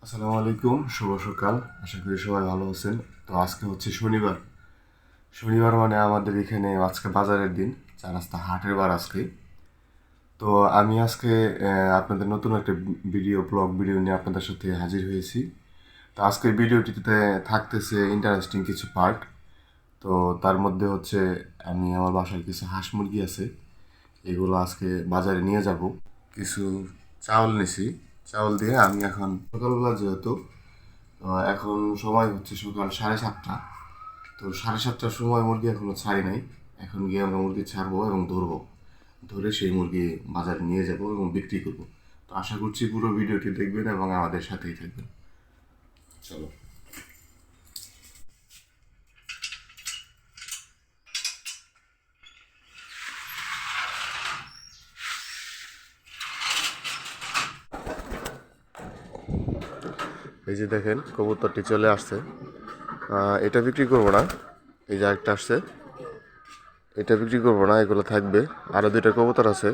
আসসালামু আলাইকুম, শুভ সকাল। আশা করি সবাই ভালো আছেন। তো আজকে হচ্ছে শনিবার। শনিবার মানে আমাদের এখানে আজকে বাজারের দিন, চার রাস্তা হাটের বার আজকে। তো আমি আজকে আপনাদের নতুন একটা ব্লগ ভিডিও নিয়ে আপনাদের সাথে হাজির হয়েছি। তো আজকের ভিডিওটিতে থাকতেছে ইন্টারেস্টিং কিছু পার্ট। তো তার মধ্যে হচ্ছে আমি আমার বাসায় কিছু হাঁস মুরগি আছে, এগুলো আজকে বাজারে নিয়ে যাব। কিছু চাউল নিছি, চাউল দিয়ে আমি এখন সকালবেলা যেহেতু এখন সময় হচ্ছে সকাল 7:30। তো 7:30টার সময় মুরগি এখনো ছাড়ি নাই। এখন গিয়ে আমরা মুরগি ছাড়বো এবং ধরবো, ধরে সেই মুরগি বাজারে নিয়ে যাব এবং বিক্রি করব। তো আশা করছি পুরো ভিডিওটি দেখবেন এবং আমাদের সাথেই থাকবেন। চলো। এই যে দেখেন কবুতরটি চলে আসছে। এটা বিক্রি করব না, এই যে একটা আসছে, এটা বিক্রি করব না, এগুলো থাকবে। আরও দুইটা কবুতর আছে,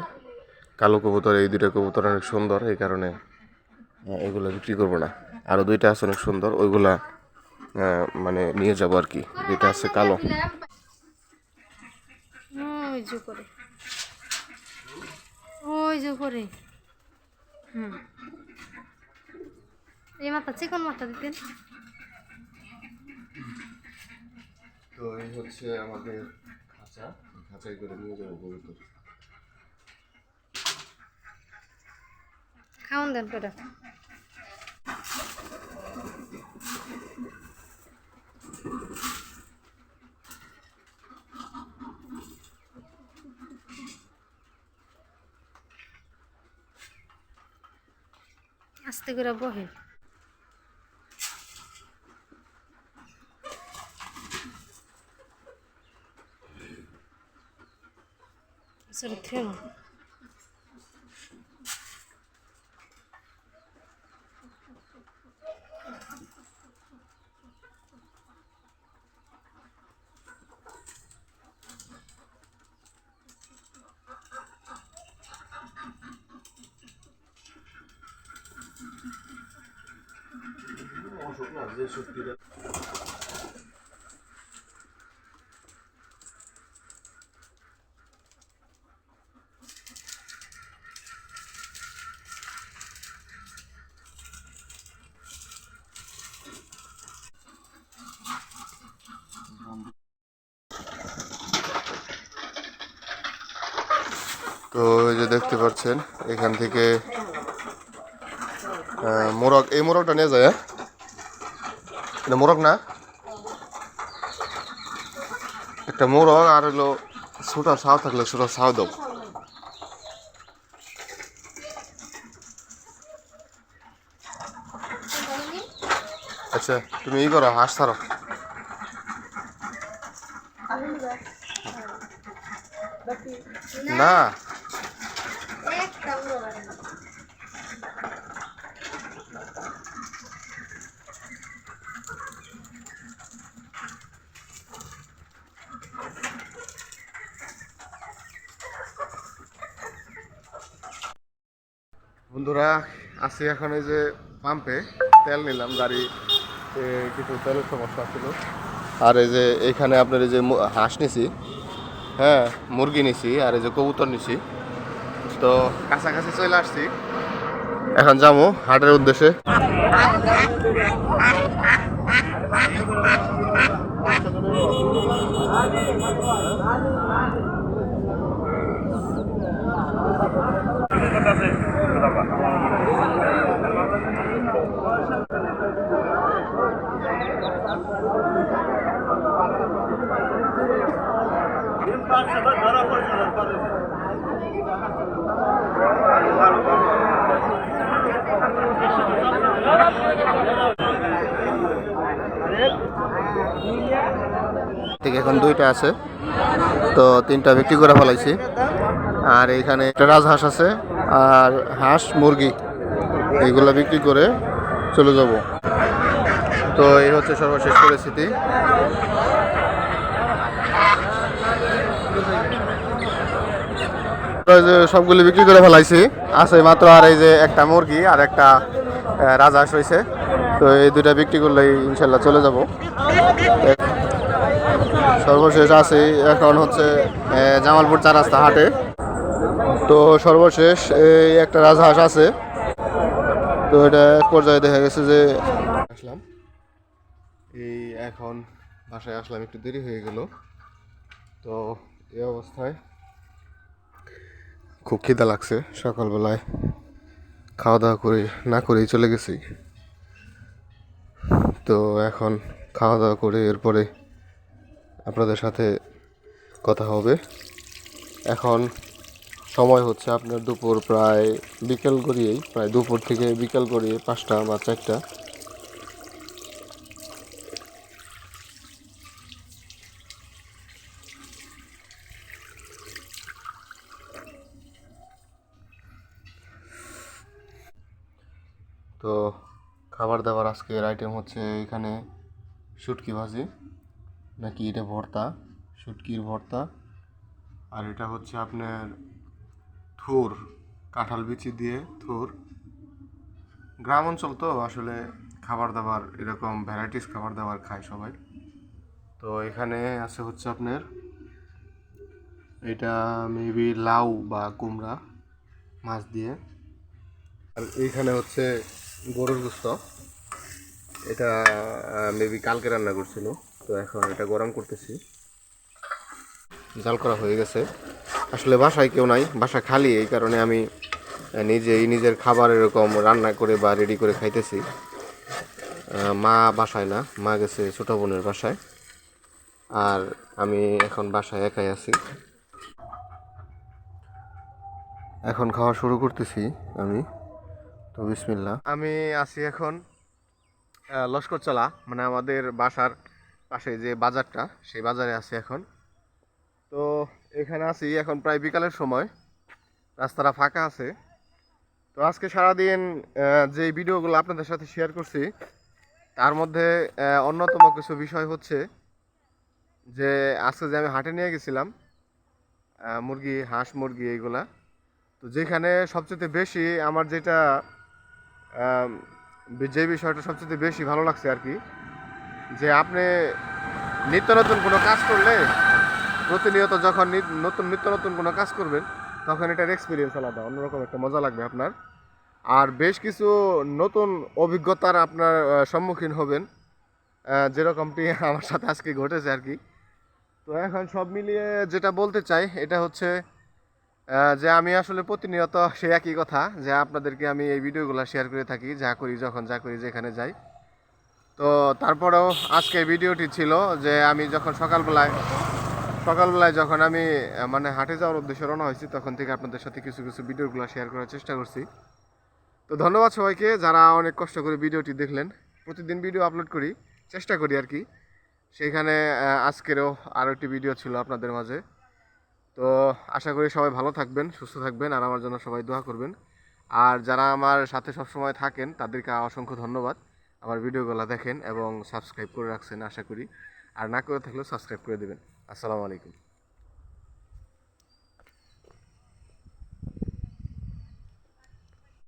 কালো কবুতর। এই দুইটা কবুতর অনেক সুন্দর, এই কারণে এগুলো বিক্রি করব না। আরও দুইটা আছে অনেক সুন্দর, ওইগুলা মানে নিয়ে যাবো আর কি। এটা আছে কালো। ওই যে করে ওই যে করে হুম এই মাথা চিকন মাথা দিতেন। তো এই হচ্ছে আমাদের খাঁচা, খাঁচাই করে নিয়ে যাবো কবুতর। খাওয়ান দেন করে আস্তে করে বহে। সরি থেমো। তো এই যে দেখতে পাচ্ছেন এখান থেকে মোরগ, এই মোরগটা নিয়ে যায়। এটা মোরগ না, একটা মোরগ আর হলো ছোটা ছাও থাকলে ছোটা ছাও দাও। আচ্ছা তুমি ই করো, হাঁস ছাড়ো। না বন্ধুরা, আছি এখন এই যে পাম্পে, তেল নিলাম। গাড়ি কিছু তেলের সমস্যা ছিল। আর এই যে এখানে আপনার এই যে হাঁস নিছি, হ্যাঁ মুরগি নিছি, আর এই যে কবুতর নিছি। তো কাছাকাছি চলে আসছি, এখন যাবো হাটের উদ্দেশ্যে। ঠিক এখন দুইটা আছে, তো তিনটা বিক্রি করে ফেলাইছি। আর এখানে একটা রাজহাঁস আছে আর হাঁস মুরগি, এইগুলা বিক্রি করে চলে যাব। তো এই হচ্ছে সর্বশেষ পরিস্থিতি। সবগুলি বিক্রি করে ফেলাইছি, আছে মাত্র আর এই যে একটা মুরগি আর একটা রাজহাঁস হয়েছে, তো এই দুইটা বিক্রি করলেই ইনশাল্লাহ চলে যাব। সর্বশেষ আছি এখন হচ্ছে জামালপুর 4 রাস্তা হাটে। তো সর্বশেষ এই একটা রাজহাঁস আছে, তো এটা এক পর্যায়ে দেখা গেছে যে আসলাম, এই এখন বাসায় আসলাম, একটু দেরি হয়ে গেল। তো এই অবস্থায় খুব খিদা লাগছে, সকালবেলায় খাওয়া দাওয়া করে না করেই চলে গেছি। তো এখন খাওয়া দাওয়া করে এরপরে আপনাদের সাথে কথা হবে। এখন সময় হচ্ছে আপনার দুপুর প্রায় বিকেল গড়িয়েই, প্রায় দুপুর থেকে বিকেল গড়িয়ে 5টা বা 4টা। তো খাবার দাবার আজকের আইটেম হচ্ছে এখানে শুটকি ভাজি, নাকি এটা ভর্তা, শুটকির ভর্তা। আর এটা হচ্ছে আপনার থুর, কাঁঠাল বিচি দিয়ে থুর। গ্রাম অঞ্চল তো আসলে খাবার দাবার এরকম ভ্যারাইটিস খাবার দাবার খায় সবাই। তো এখানে আছে হচ্ছে আপনার এটা মেবি লাউ বা কুমড়া মাছ দিয়ে। আর এইখানে হচ্ছে গরুর গোস্ত, এটা মেবি কালকে রান্না করছিল, তো এখন এটা গরম করতেছি। জাল করা হয়ে গেছে। আসলে বাসায় কেউ নাই, বাসা খালি, এই কারণে আমি নিজের খাবার এরকম রান্না করে বা রেডি করে খাইতেছি। মা বাসায় না, মা গেছে ছোটো বোনের বাসায়, আর আমি এখন বাসায় একাই আছি। এখন খাওয়া শুরু করতেছি আমি। তো বিসমিল্লাহ। আমি আছি এখন লস্করচলা, মানে আমাদের বাসার পাশে যে বাজারটা, সেই বাজারে আছি এখন। তো এখানে আছি এখন প্রায় বিকালের সময়, রাস্তাটা ফাঁকা আছে। তো আজকে সারাদিন যে ভিডিওগুলো আপনাদের সাথে শেয়ার করছি, তার মধ্যে অন্যতম কিছু বিষয় হচ্ছে যে আজকে যে আমি হাটে নিয়ে গেছিলাম মুরগি, হাঁস মুরগি এইগুলা। তো যেখানে সবচেয়ে বেশি আমার যেটা যে বিষয়টা সবচেয়ে বেশি ভালো লাগছে আর কি, যে আপনি নিত্য নতুন কোনো কাজ করলে, প্রতিনিয়ত যখন নিত্য নতুন কোনো কাজ করবেন, তখন এটার এক্সপিরিয়েন্স আলাদা, অন্যরকম একটা মজা লাগবে আপনার। আর বেশ কিছু নতুন অভিজ্ঞতার আপনার সম্মুখীন হবেন, যেরকমটি আমার সাথে আজকে ঘটেছে আর কি। তো এখন সব মিলিয়ে যেটা বলতে চাই এটা হচ্ছে যে আমি আসলে প্রতিনিয়ত সেই একই কথা, যে আপনাদেরকে আমি এই ভিডিওগুলো শেয়ার করে থাকি, যা করি যখন যা করি যেখানে যাই। তো তারপরেও আজকে ভিডিওটি ছিল যে আমি যখন সকালবেলায় যখন আমি মানে হাটে যাওয়ার উদ্দেশ্যে রওনা হয়েছি, তখন থেকে আপনাদের সাথে কিছু কিছু ভিডিওগুলো শেয়ার করার চেষ্টা করছি। তো ধন্যবাদ সবাইকে যারা অনেক কষ্ট করে ভিডিওটি দেখলেন। প্রতিদিন ভিডিও আপলোড করি, চেষ্টা করি আর কি। সেইখানে আজকেরও আরও একটি ভিডিও ছিল আপনাদের মাঝে। তো আশা করি সবাই ভালো থাকবেন, সুস্থ থাকবেন, আর আমার জন্য সবাই দোয়া করবেন। আর যারা আমার সাথে সবসময় থাকেন তাদেরকে অসংখ্য ধন্যবাদ। আমার ভিডিওগুলো দেখেন এবং সাবস্ক্রাইব করে রাখছেন আশা করি, আর না করে থাকলেও সাবস্ক্রাইব করে দেবেন। আসসালামু আলাইকুম।